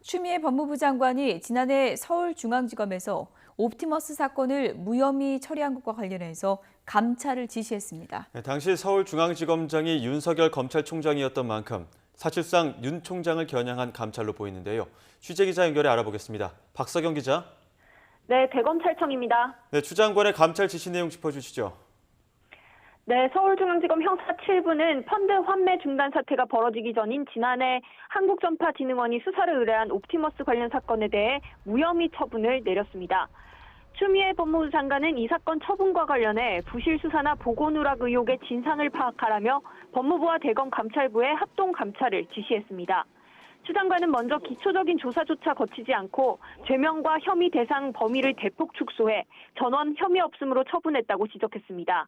추미애 법무부 장관이 지난해 서울중앙지검에서 옵티머스 사건을 무혐의 처리한 것과 관련해서 감찰을 지시했습니다. 당시 서울중앙지검장이 윤석열 검찰총장이었던 만큼 사실상 윤 총장을 겨냥한 감찰로 보이는데요. 취재 기자 연결해 알아보겠습니다. 박서경 기자. 네, 대검찰청입니다. 네, 추 장관의 감찰 지시 내용 짚어주시죠. 네, 서울중앙지검 형사 7부는 펀드 환매 중단 사태가 벌어지기 전인 지난해 한국전파진흥원이 수사를 의뢰한 옵티머스 관련 사건에 대해 무혐의 처분을 내렸습니다. 추미애 법무부 장관은 이 사건 처분과 관련해 부실 수사나 보고 누락 의혹의 진상을 파악하라며 법무부와 대검감찰부의 합동 감찰을 지시했습니다. 추 장관은 먼저 기초적인 조사조차 거치지 않고 죄명과 혐의 대상 범위를 대폭 축소해 전원 혐의 없음으로 처분했다고 지적했습니다.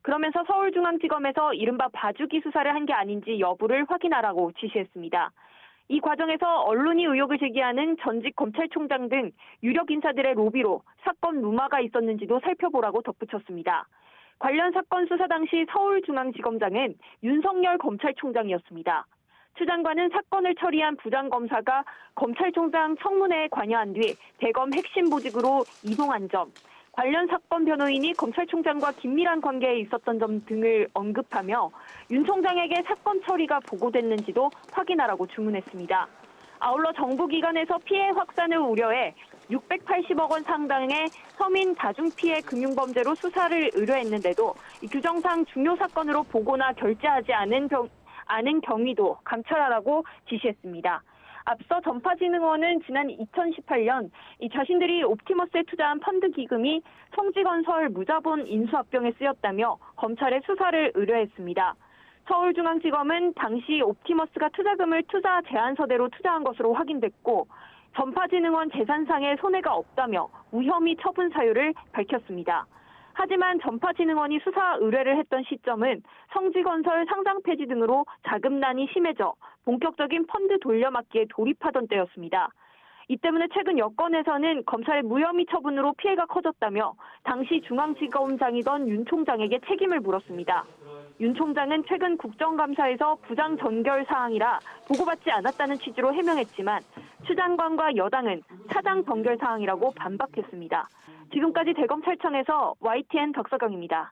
그러면서 서울중앙지검에서 이른바 봐주기 수사를 한 게 아닌지 여부를 확인하라고 지시했습니다. 이 과정에서 언론이 의혹을 제기하는 전직 검찰총장 등 유력 인사들의 로비로 사건 무마가 있었는지도 살펴보라고 덧붙였습니다. 관련 사건 수사 당시 서울중앙지검장은 윤석열 검찰총장이었습니다. 추 장관은 사건을 처리한 부장검사가 검찰총장 청문회에 관여한 뒤 대검 핵심 보직으로 이동한 점, 관련 사건 변호인이 검찰총장과 긴밀한 관계에 있었던 점 등을 언급하며 윤 총장에게 사건 처리가 보고됐는지도 확인하라고 주문했습니다. 아울러 정부기관에서 피해 확산을 우려해 680억 원 상당의 서민 다중피해 금융범죄로 수사를 의뢰했는데도 규정상 중요 사건으로 보고나 결재하지 않은 경위도 감찰하라고 지시했습니다. 앞서 전파진흥원은 지난 2018년 자신들이 옵티머스에 투자한 펀드 기금이 성지건설 무자본 인수합병에 쓰였다며 검찰에 수사를 의뢰했습니다. 서울중앙지검은 당시 옵티머스가 투자금을 투자 제안서대로 투자한 것으로 확인됐고 전파진흥원 재산상의 손해가 없다며 무혐의 처분 사유를 밝혔습니다. 하지만 전파진흥원이 수사 의뢰를 했던 시점은 성지건설 상장 폐지 등으로 자금난이 심해져 본격적인 펀드 돌려막기에 돌입하던 때였습니다. 이 때문에 최근 여권에서는 검찰의 무혐의 처분으로 피해가 커졌다며 당시 중앙지검장이던 윤 총장에게 책임을 물었습니다. 윤 총장은 최근 국정감사에서 부장 전결 사항이라 보고받지 않았다는 취지로 해명했지만 추 장관과 여당은 사장 전결 사항이라고 반박했습니다. 지금까지 대검찰청에서 YTN 박서경입니다.